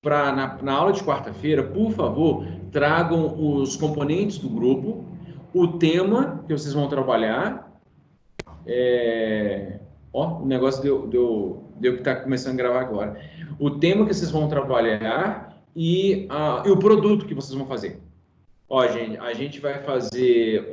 na aula de quarta-feira, por favor, tragam os componentes do grupo, o tema que vocês vão trabalhar. O negócio deu que está começando a gravar agora. O tema que vocês vão trabalhar e o produto que vocês vão fazer. Ó, gente, a gente vai fazer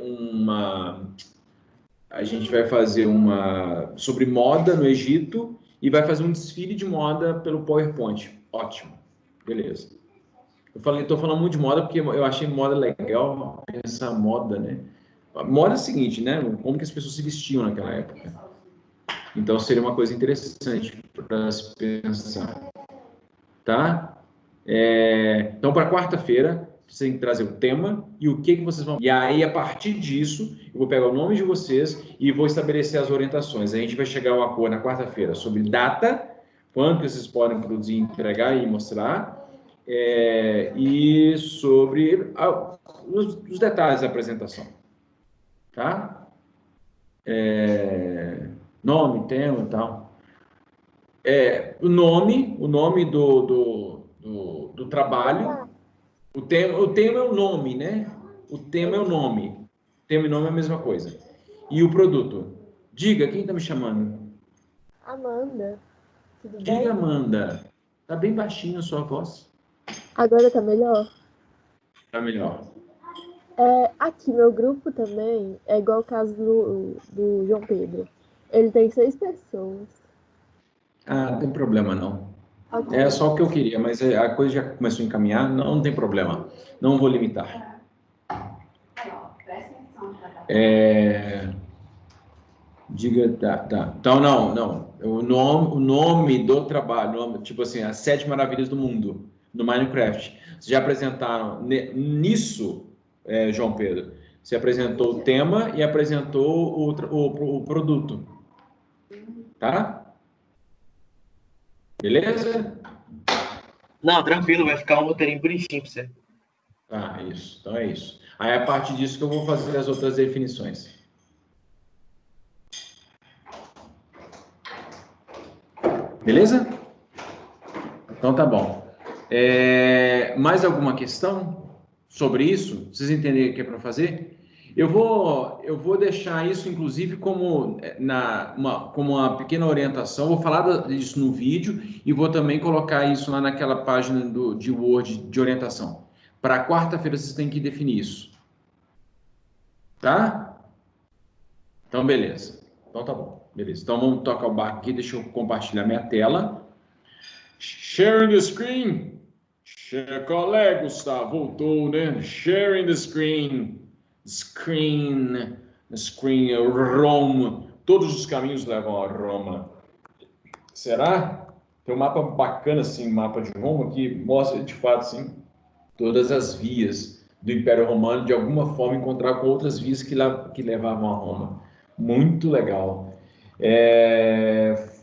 uma sobre moda no Egito e vai fazer um desfile de moda pelo PowerPoint. Ótimo. Beleza. Tô falando muito de moda porque eu achei moda legal, essa moda, né? A moda é o seguinte, né? Como que as pessoas se vestiam naquela época. Então, seria uma coisa interessante para se pensar. Tá? Então, para quarta-feira, você tem que trazer o tema e o que vocês vão... E aí, a partir disso, eu vou pegar o nome de vocês e vou estabelecer as orientações. A gente vai chegar a um acordo na quarta-feira sobre data, quando que vocês podem produzir, entregar e mostrar, e sobre os detalhes da apresentação. Tá? Nome, tema e tal. O nome do trabalho. O tema é o nome, né? O tema é o nome. Tema e nome é a mesma coisa. E o produto? Diga, quem está me chamando? Amanda, tudo bem? Diga, Amanda. Tá bem baixinho a sua voz. Agora tá melhor? Tá melhor. Aqui, meu grupo também é igual o caso do João Pedro. Ele tem 6 pessoas. Ah, não tem problema não. Okay. É só o que eu queria, mas a coisa já começou a encaminhar, não tem problema. Não vou limitar. Diga, tá. Então, não. O nome do trabalho, tipo assim, as 7 maravilhas do mundo, no Minecraft. Vocês já apresentaram nisso, João Pedro? Você apresentou o tema e apresentou o produto. Tá? Beleza? Não, tranquilo, vai ficar um roteirinho bonitinho pra você. Tá, isso. Então é isso. Aí, a partir disso que eu vou fazer as outras definições. Beleza? Então tá bom. Mais alguma questão sobre isso? Vocês entenderam o que é para fazer? Eu vou deixar isso, inclusive, como uma pequena orientação. Vou falar disso no vídeo e vou também colocar isso lá naquela página de Word de orientação. Para quarta-feira vocês têm que definir isso. Tá? Então, beleza. Então tá bom. Beleza. Então vamos tocar o barco aqui. Deixa eu compartilhar minha tela. Sharing the screen. Qual é, Gustavo? Voltou, né? Sharing the screen. Screen, Rome. Todos os caminhos levam a Roma. Será? Tem um mapa bacana, assim, mapa de Roma, que mostra, de fato, assim, todas as vias do Império Romano, de alguma forma, encontrar com outras vias que levavam a Roma. Muito legal.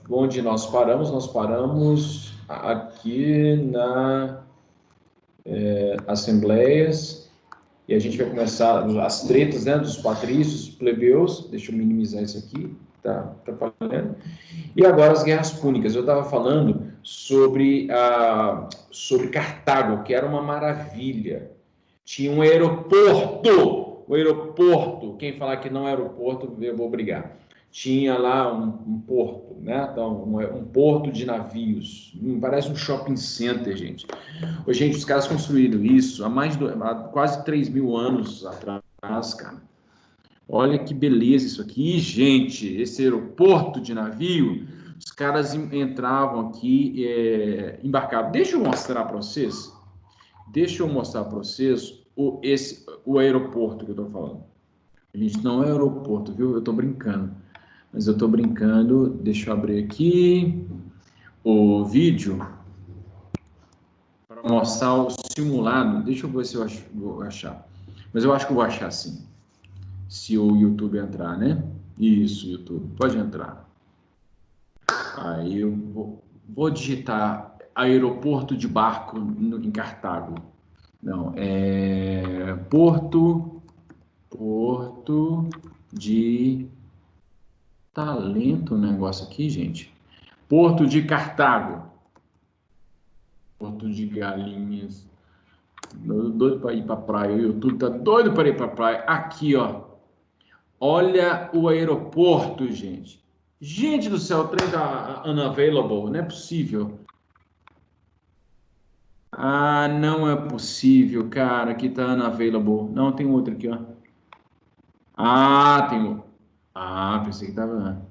Onde nós paramos? Nós paramos aqui na Assembleias, e a gente vai começar as tretas, né, dos patrícios, plebeus. Deixa eu minimizar isso aqui, tá falando. E agora as guerras púnicas. Eu estava falando sobre Cartago, que era uma maravilha. Tinha um aeroporto, quem falar que não é aeroporto, eu vou brigar. Tinha lá um porto, né? Então, um porto de navios. Parece um shopping center, gente. Gente, os caras construíram isso há quase 3.000 anos atrás, cara. Olha que beleza isso aqui. E, gente, esse aeroporto de navio, os caras entravam aqui, embarcavam. Deixa eu mostrar para vocês. O aeroporto que eu estou falando. Gente, não é aeroporto, viu? Eu estou brincando. Mas eu estou brincando. Deixa eu abrir aqui o vídeo para mostrar o simulado. Deixa eu ver se eu vou achar. Mas eu acho que eu vou achar sim. Se o YouTube entrar, né? Isso, YouTube. Pode entrar. Aí eu vou digitar aeroporto de barco em Cartago. Não, Porto de... Tá lento o negócio aqui, gente. Porto de Cartago. Porto de Galinhas. Doido para ir para a praia. O YouTube tá doido para ir para a praia. Aqui, ó. Olha o aeroporto, gente. Gente do céu, o trem tá unavailable. Não é possível. Ah, não é possível, cara. Aqui tá unavailable. Não, tem outro aqui, ó. Ah, tem outro. Ah, pensei que tava.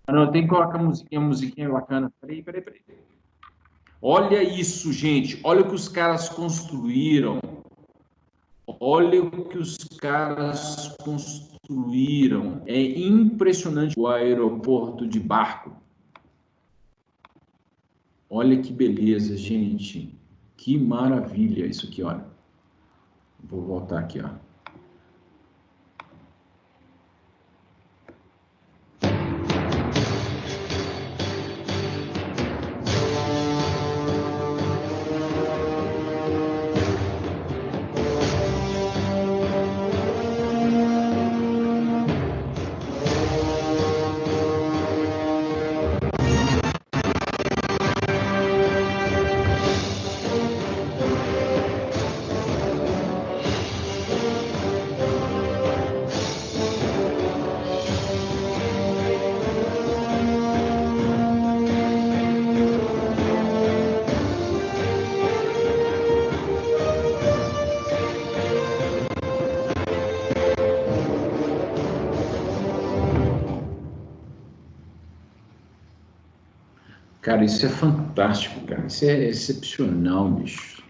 Ah, não, tem que colocar musiquinha bacana. Peraí. Olha isso, gente. Olha o que os caras construíram. Olha o que os caras construíram. É impressionante o aeroporto de barco. Olha que beleza, gente. Que maravilha isso aqui, olha. Vou voltar aqui, ó. Cara, isso é fantástico, cara. Isso é excepcional, bicho.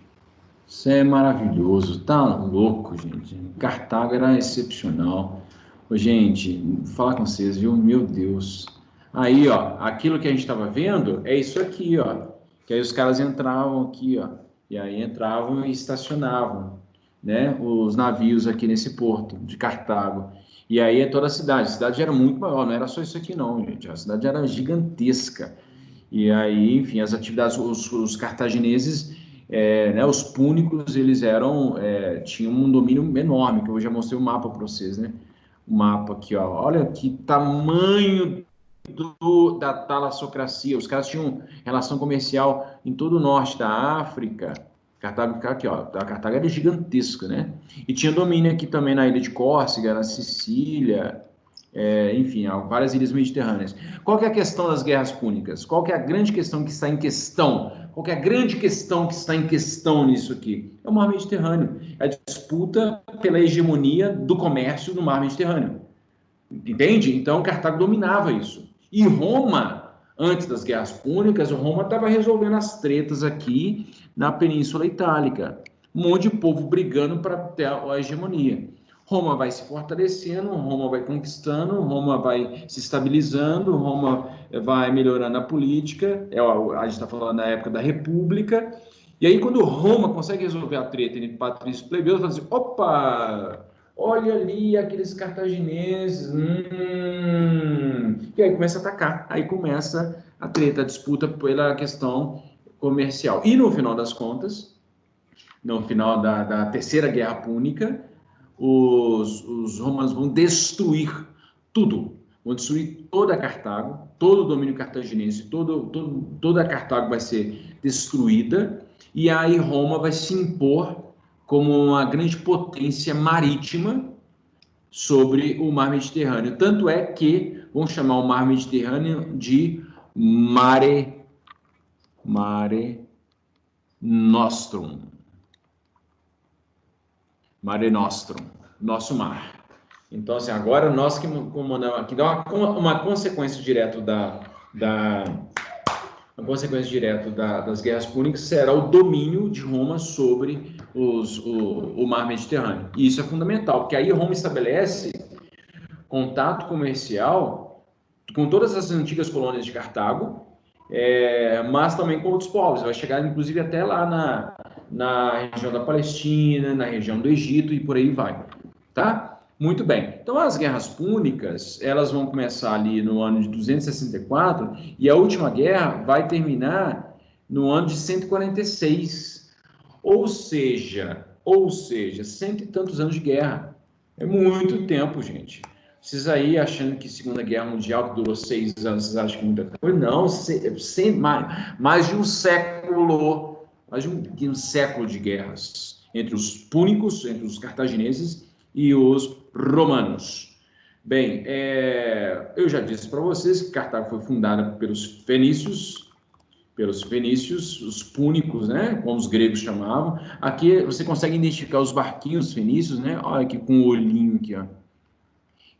Isso é maravilhoso. Tá louco, gente. Cartago era excepcional. Ô, gente, vou falar com vocês, viu? Meu Deus. Aí, ó, aquilo que a gente estava vendo é isso aqui, ó. Que aí os caras entravam aqui, ó. E aí entravam e estacionavam, né? Os navios aqui nesse porto de Cartago. E aí é toda a cidade. A cidade era muito maior, não era só isso aqui, não, gente. A cidade era gigantesca. E aí, enfim, as atividades, os cartagineses, né, os púnicos, eles tinham um domínio enorme, que eu já mostrei o mapa para vocês, né? O mapa aqui, ó. Olha que tamanho da talassocracia. Os caras tinham relação comercial em todo o norte da África. Cartago, aqui, ó, a Cartago era gigantesca, né? E tinha domínio aqui também na ilha de Córcega, na Sicília, enfim, há várias ilhas mediterrâneas. Qual que é a questão das guerras púnicas? Qual que é a grande questão que está em questão? Qual que é a grande questão que está em questão nisso aqui? É o Mar Mediterrâneo. É a disputa pela hegemonia do comércio no Mar Mediterrâneo. Entende? Então, Cartago dominava isso. E Roma, antes das guerras púnicas, Roma estava resolvendo as tretas aqui na Península Itálica. Um monte de povo brigando para ter a hegemonia. Roma vai se fortalecendo, Roma vai conquistando, Roma vai se estabilizando, Roma vai melhorando a política. A gente está falando na época da República. E aí, quando Roma consegue resolver a treta entre patrícios e plebeus, fala assim: opa! Olha ali aqueles cartagineses. E aí começa a atacar. Aí começa a treta, a disputa pela questão comercial. E no final das contas, no final da Terceira Guerra Púnica, os romanos vão destruir tudo. Vão destruir toda Cartago, todo o domínio cartaginense, toda a Cartago vai ser destruída. E aí Roma vai se impor como uma grande potência marítima sobre o Mar Mediterrâneo. Tanto é que vão chamar o Mar Mediterrâneo de Mare Nostrum. Mare Nostrum, nosso mar. Então, assim, agora nós que comandamos, que dá uma consequência direta das guerras púnicas será o domínio de Roma sobre o mar Mediterrâneo. E isso é fundamental, porque aí Roma estabelece contato comercial com todas as antigas colônias de Cartago, mas também com outros povos. Vai chegar, inclusive, até lá na região da Palestina, na região do Egito e por aí vai. Tá? Muito bem. Então, as guerras púnicas, elas vão começar ali no ano de 264 e a última guerra vai terminar no ano de 146. Ou seja, cento e tantos anos de guerra. É muito tempo, gente. Vocês aí achando que Segunda Guerra Mundial, que durou 6 anos, vocês acham que muita coisa? Não, mais de um século, de um século de guerras entre os púnicos, entre os cartagineses e os romanos. Bem, eu já disse para vocês que Cartago foi fundada pelos fenícios, os púnicos, né, como os gregos chamavam. Aqui você consegue identificar os barquinhos fenícios, né? Olha aqui com o olhinho aqui, ó.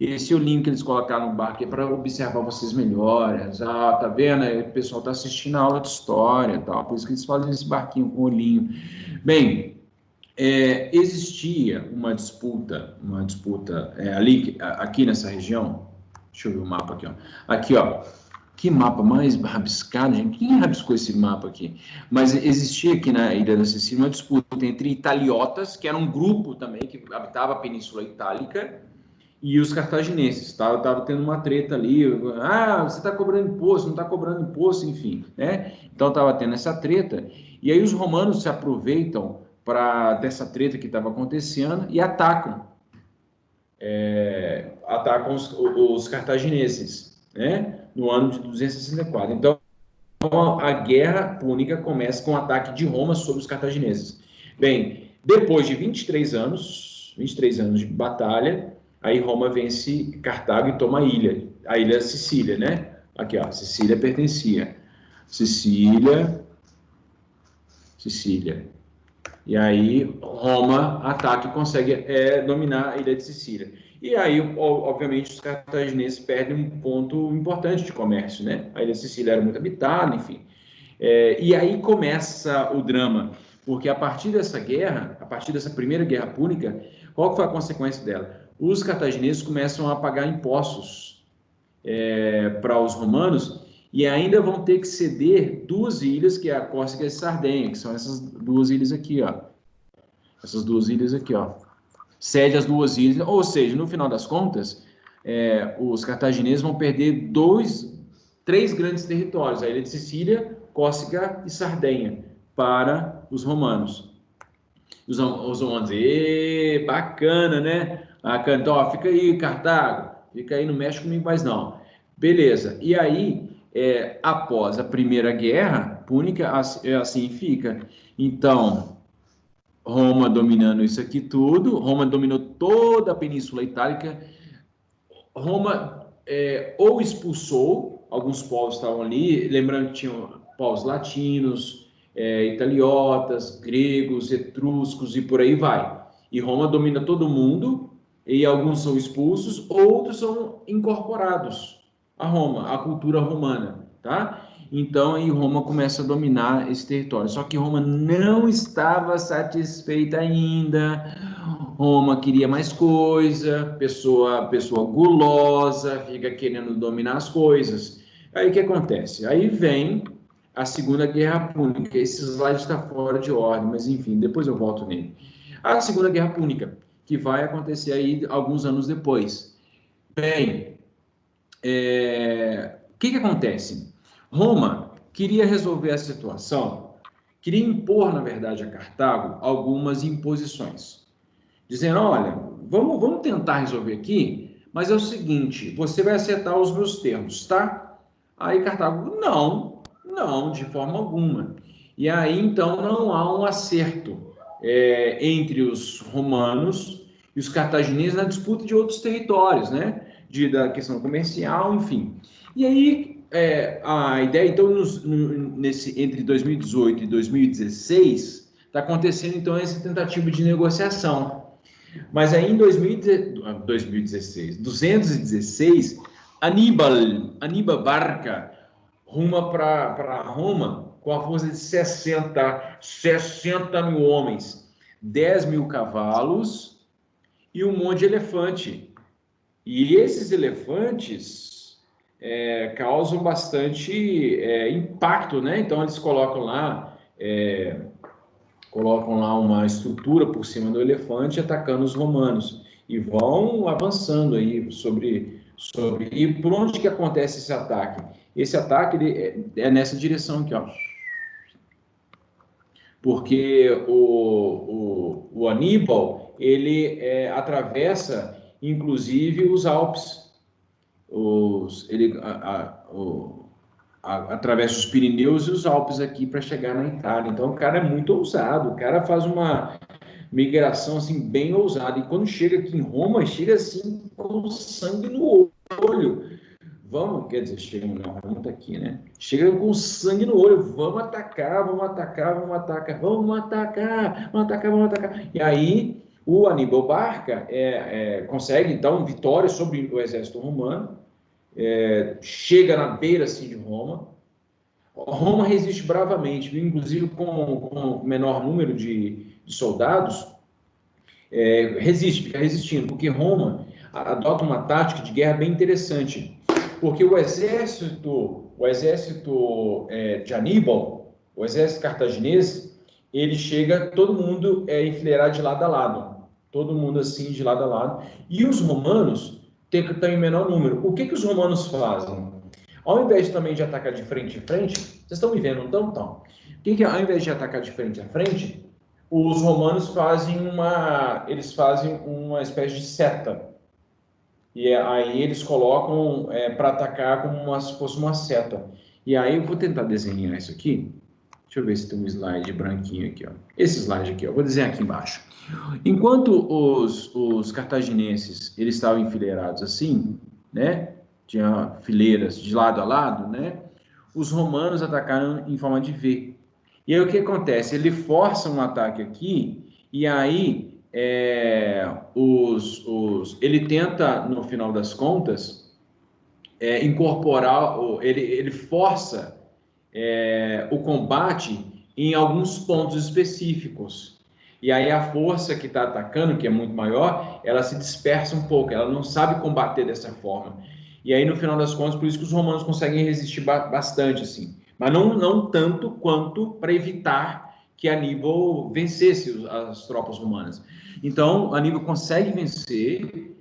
Esse olhinho que eles colocaram no barco é para observar vocês melhores. Ah, tá vendo? Aí o pessoal está assistindo a aula de história, tal. Por isso que eles fazem esse barquinho com olhinho. Bem, existia uma disputa ali, aqui nessa região. Deixa eu ver o mapa aqui, ó. Aqui, ó. Que mapa mais rabiscado, gente. Quem rabiscou esse mapa aqui? Mas existia aqui na Ilha da Sicília uma disputa entre italiotas, que era um grupo também que habitava a Península Itálica, e os cartagineses. Tava tendo uma treta ali. Ah, você está cobrando imposto, não está cobrando imposto, enfim, né? Então estava tendo essa treta. E aí os romanos se aproveitam dessa treta que estava acontecendo e atacam. Atacam os cartagineses, né? No ano de 264. Então, a Guerra Púnica começa com o ataque de Roma sobre os cartagineses. Bem, depois de 23 anos de batalha, aí Roma vence Cartago e toma a ilha Sicília, né? Aqui, ó, Sicília pertencia. Sicília. E aí Roma ataca e consegue dominar a ilha de Sicília. E aí, obviamente, os cartagineses perdem um ponto importante de comércio, né? A ilha de Sicília era muito habitada, enfim. E aí começa o drama, porque a partir dessa guerra, a partir dessa primeira guerra púnica, qual foi a consequência dela? Os cartagineses começam a pagar impostos para os romanos e ainda vão ter que ceder 2 ilhas, que é a Córcega e a Sardenha, que são essas 2 ilhas aqui, ó. Essas 2 ilhas aqui, ó. Cede as 2 ilhas, ou seja, no final das contas, os cartagineses vão perder 3 grandes territórios, a ilha de Sicília, Córcega e Sardenha, para os romanos. Os romanos dizem, bacana, né? Então, fica aí, Cartago, fica aí, não mexe comigo mais não. Beleza, e aí, após a Primeira Guerra Púnica, assim fica. Então, Roma dominando isso aqui tudo, Roma dominou toda a Península Itálica. Roma ou expulsou alguns povos que estavam ali, lembrando que tinham povos latinos, italiotas, gregos, etruscos e por aí vai. E Roma domina todo mundo, e alguns são expulsos, outros são incorporados a Roma, a cultura romana, tá? Então, aí Roma começa a dominar esse território. Só que Roma não estava satisfeita ainda. Roma queria mais coisa, pessoa gulosa, fica querendo dominar as coisas. Aí o que acontece? Aí vem a Segunda Guerra Púnica. Esse slide está fora de ordem, mas enfim, depois eu volto nele. A Segunda Guerra Púnica, que vai acontecer aí alguns anos depois. Bem, o que acontece? Roma queria resolver a situação, queria impor, na verdade, a Cartago algumas imposições, dizendo, olha, vamos tentar resolver aqui, mas é o seguinte, você vai acertar os meus termos, tá? Aí Cartago, não, de forma alguma. E aí, então, não há um acerto entre os romanos e os cartagineses na disputa de outros territórios, né? Da questão comercial, enfim. E aí, a ideia, então, entre 2018 e 2016, está acontecendo, então, essa tentativa de negociação. Mas aí, em 216, Aníbal Barca ruma para Roma com a força de 60 mil homens, 10 mil cavalos e um monte de elefante. E esses elefantes causam bastante impacto, né? Então eles colocam lá uma estrutura por cima do elefante atacando os romanos e vão avançando aí e por onde que acontece esse ataque? Esse ataque ele é nessa direção aqui, ó. Porque o Aníbal ele atravessa inclusive os Alpes. Ele atravessa os Pirineus e os Alpes aqui para chegar na Itália. Então, o cara é muito ousado. O cara faz uma migração assim bem ousada. E quando chega aqui em Roma, chega assim com sangue no olho. Vamos, quer dizer, chega, não, Roma tá aqui, né? Chega com sangue no olho. Vamos atacar, vamos atacar, vamos atacar, vamos atacar, vamos atacar, vamos atacar. E aí o Aníbal Barca consegue então vitória sobre o exército romano. Chega na beira assim, de Roma. Roma resiste bravamente, viu? Inclusive com menor número de soldados, fica resistindo, porque Roma adota uma tática de guerra bem interessante, porque o exército de Aníbal, o exército cartaginês, ele chega, todo mundo enfileirado de lado a lado, todo mundo assim de lado a lado, e os romanos estão em menor número. O que os romanos fazem? Ao invés também de atacar de frente em frente, vocês estão me vendo, não estão? Ao invés de atacar de frente a frente, os romanos fazem uma espécie de seta. E aí eles colocam para atacar como se fosse uma seta. E aí eu vou tentar desenhar isso aqui. Deixa eu ver se tem um slide branquinho aqui, ó. Esse slide aqui, ó. Vou desenhar aqui embaixo. Enquanto os cartaginenses eles estavam enfileirados assim, né? Tinha fileiras de lado a lado, né? Os romanos atacaram em forma de V. E aí o que acontece? Ele força um ataque aqui e aí ele tenta, no final das contas, incorporar, ele força o combate em alguns pontos específicos. E aí a força que está atacando, que é muito maior, ela se dispersa um pouco, ela não sabe combater dessa forma. E aí, no final das contas, por isso que os romanos conseguem resistir bastante, assim. Mas não tanto quanto para evitar que Aníbal vencesse as tropas romanas. Então, Aníbal consegue vencer,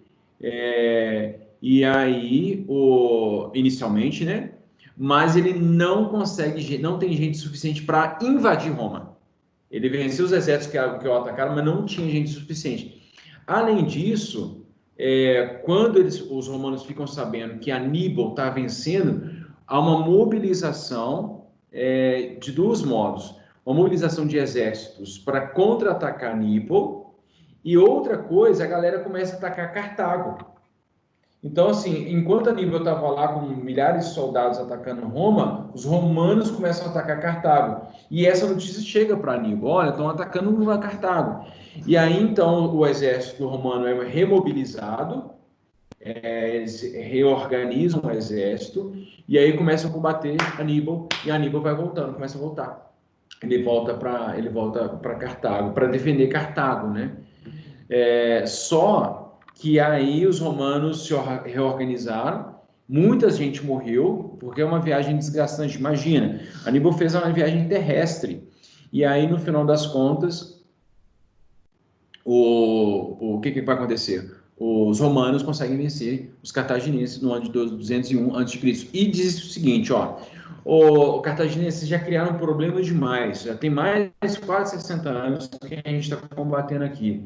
e aí, inicialmente, né? Mas ele não tem gente suficiente para invadir Roma. Ele venceu os exércitos que o atacaram, mas não tinha gente suficiente. Além disso, quando os romanos ficam sabendo que Aníbal está vencendo, há uma mobilização de dois modos. Uma mobilização de exércitos para contra-atacar Aníbal, e outra coisa, a galera começa a atacar Cartago. Então, assim, enquanto Aníbal estava lá com milhares de soldados atacando Roma, os romanos começam a atacar Cartago. E essa notícia chega para Aníbal: olha, estão atacando Cartago. E aí, então, o exército romano é remobilizado, eles reorganizam o exército, e aí começam a combater Aníbal, e Aníbal vai voltando, começa a voltar. Ele volta para Cartago, para defender Cartago, né? Só que aí os romanos se reorganizaram, muita gente morreu, porque é uma viagem desgastante. Imagina, Aníbal fez uma viagem terrestre, e aí, no final das contas, o que vai acontecer? Os romanos conseguem vencer os cartagineses no ano de 201 a.C. E diz o seguinte, ó: os cartagineses já criaram problemas demais, já tem mais de quase 60 anos que a gente está combatendo aqui.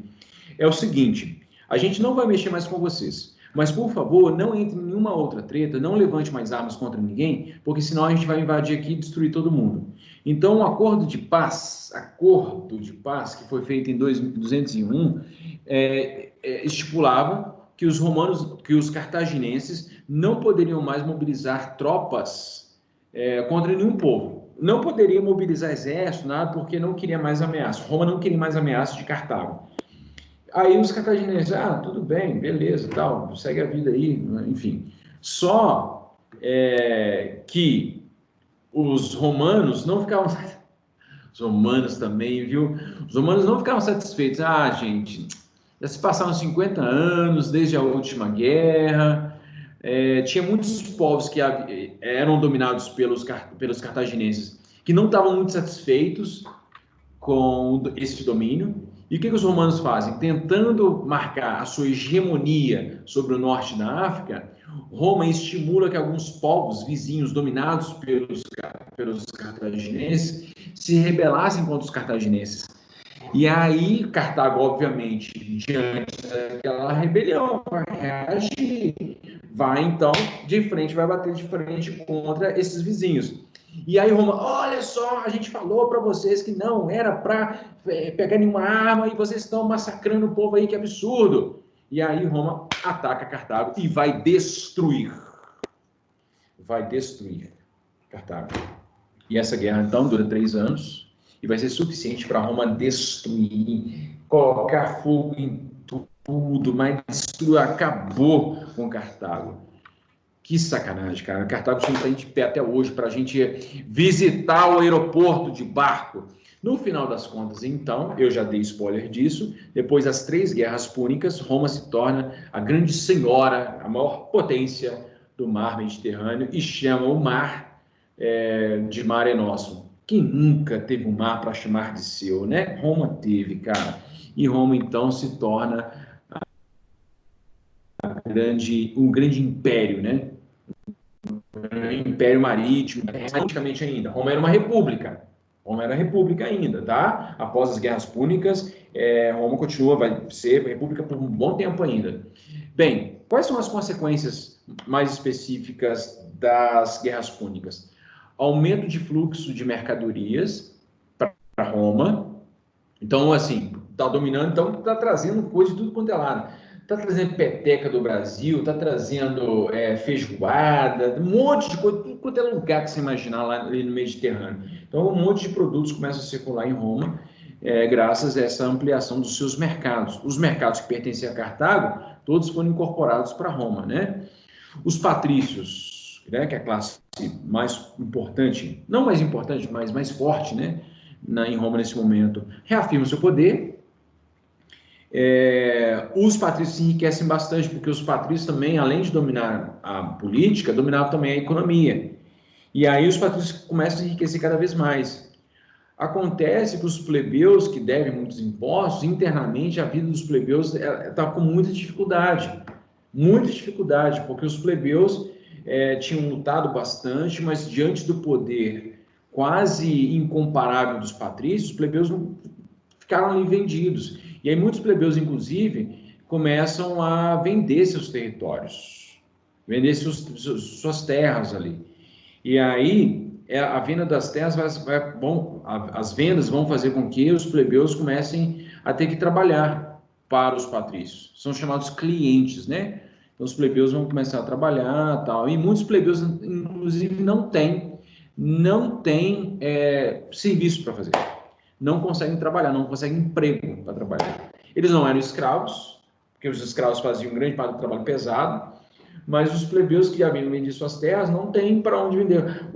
É o seguinte: a gente não vai mexer mais com vocês, mas, por favor, não entre em nenhuma outra treta, não levante mais armas contra ninguém, porque senão a gente vai invadir aqui e destruir todo mundo. Então, o acordo de paz que foi feito em 201, estipulava que os cartaginenses não poderiam mais mobilizar tropas contra nenhum povo. Não poderia mobilizar exército, nada, porque não queria mais ameaça. Roma não queria mais ameaça de Cartago. Aí os cartagineses, tudo bem, beleza, tal, segue a vida aí, enfim. Só que os romanos não ficavam... Os romanos também, viu? Os romanos não ficavam satisfeitos. Gente, já se passaram 50 anos desde a última guerra. Tinha muitos povos que eram dominados pelos cartagineses que não estavam muito satisfeitos com esse domínio. E o que os romanos fazem? Tentando marcar a sua hegemonia sobre o norte da África, Roma estimula que alguns povos vizinhos dominados pelos cartagineses se rebelassem contra os cartagineses. E aí, Cartago, obviamente, diante daquela rebelião, vai reagir, vai então de frente, vai bater de frente contra esses vizinhos. E aí Roma, olha só, a gente falou para vocês que não era para pegar nenhuma arma e vocês estão massacrando o povo aí, que absurdo. E aí Roma ataca Cartago e vai destruir Cartago. E essa guerra, então, dura 3 anos e vai ser suficiente para Roma destruir, colocar fogo em tudo, mas destruir, acabou com Cartago. Que sacanagem, cara. Cartago sempre está de pé até hoje para a gente visitar o aeroporto de barco. No final das contas, então, eu já dei spoiler disso, depois das 3 guerras púnicas, Roma se torna a grande senhora, a maior potência do mar Mediterrâneo e chama o mar de Mare Nostrum. Quem nunca teve um mar para chamar de seu, né? Roma teve, cara. E Roma, então, se torna um grande império, né? Império Marítimo, praticamente ainda. Roma era uma república. Roma era república ainda, tá? Após as guerras púnicas, Roma continua, vai ser república por um bom tempo ainda. Bem, quais são as consequências mais específicas das guerras púnicas? Aumento de fluxo de mercadorias para Roma. Então, assim, está dominando, então está trazendo coisa de tudo quanto é lado. Está trazendo peteca do Brasil, está trazendo feijoada, um monte de coisa, tudo quanto é lugar que você imaginar lá ali no Mediterrâneo. Então, um monte de produtos começam a circular em Roma, graças a essa ampliação dos seus mercados. Os mercados que pertenciam a Cartago, todos foram incorporados para Roma, né? Os patrícios, né, que é a classe mais importante, não mais importante, mas mais forte, né, em Roma nesse momento, reafirmam seu poder. Os patrícios se enriquecem bastante, porque os patrícios também, além de dominar a política, dominavam também a economia. E aí os patrícios começam a enriquecer cada vez mais. Acontece que os plebeus, que devem muitos impostos, internamente a vida dos plebeus está com muita dificuldade, porque os plebeus tinham lutado bastante, mas diante do poder quase incomparável dos patrícios, os plebeus não ficaram ali vendidos. E aí muitos plebeus, inclusive, começam a vender seus territórios, vender suas terras ali. E aí a venda das terras as vendas vão fazer com que os plebeus comecem a ter que trabalhar para os patrícios. São chamados clientes, né? Então os plebeus vão começar a trabalhar, tal. E muitos plebeus, inclusive, não têm serviço para fazer. Não conseguem trabalhar, não conseguem emprego para trabalhar. Eles não eram escravos, porque os escravos faziam grande parte do trabalho pesado, mas os plebeus que haviam vendido suas terras não têm para onde vender.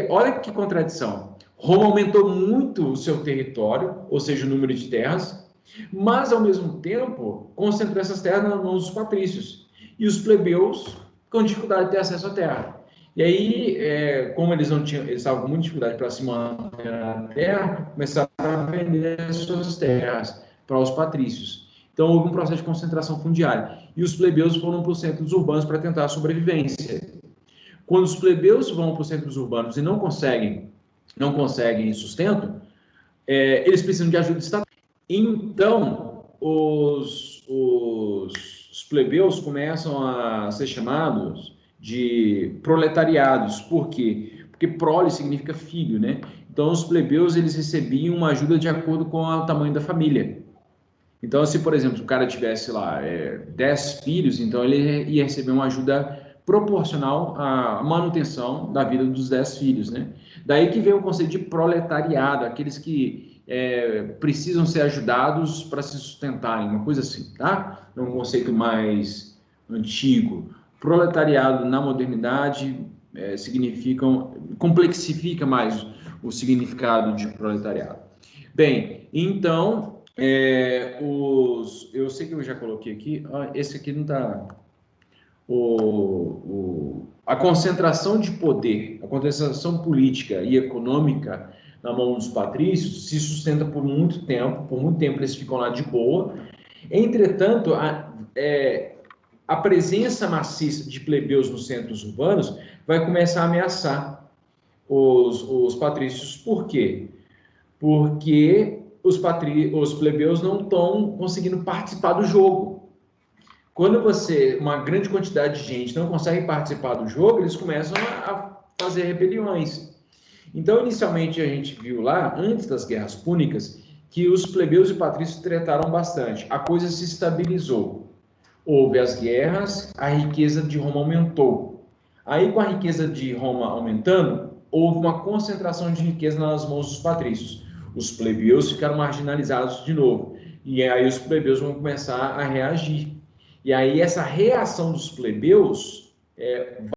Olha que contradição. Roma aumentou muito o seu território, ou seja, o número de terras, mas, ao mesmo tempo, concentrou essas terras nas mãos dos patrícios. E os plebeus com dificuldade de ter acesso à terra. E aí, como eles estavam com muita dificuldade para se manter na terra, começaram a vender as suas terras para os patrícios. Então, houve um processo de concentração fundiária. E os plebeus foram para os centros urbanos para tentar a sobrevivência. Quando os plebeus vão para os centros urbanos e não conseguem sustento, eles precisam de ajuda estatal. Então, os plebeus começam a ser chamados de proletariados. Por quê? Porque prole significa filho, né? Então, os plebeus, eles recebiam uma ajuda de acordo com o tamanho da família. Então, se, por exemplo, o cara tivesse lá 10 filhos, então ele ia receber uma ajuda proporcional à manutenção da vida dos 10 filhos, né? Daí que vem o conceito de proletariado, aqueles que precisam ser ajudados para se sustentarem, uma coisa assim, tá? É um conceito mais antigo. Proletariado na modernidade complexifica mais o significado de proletariado. Bem, então, eu sei que eu já coloquei aqui, esse aqui não está... A concentração de poder, a concentração política e econômica na mão dos patrícios se sustenta por muito tempo eles ficam lá de boa. Entretanto, a presença maciça de plebeus nos centros urbanos vai começar a ameaçar os patrícios. Por quê? Porque os plebeus não estão conseguindo participar do jogo. Quando uma grande quantidade de gente não consegue participar do jogo, eles começam a fazer rebeliões. Então, inicialmente, a gente viu lá, antes das guerras púnicas, que os plebeus e patrícios tretaram bastante. A coisa se estabilizou. Houve as guerras, a riqueza de Roma aumentou. Aí, com a riqueza de Roma aumentando, houve uma concentração de riqueza nas mãos dos patrícios. Os plebeus ficaram marginalizados de novo. E aí os plebeus vão começar a reagir. E aí essa reação dos plebeus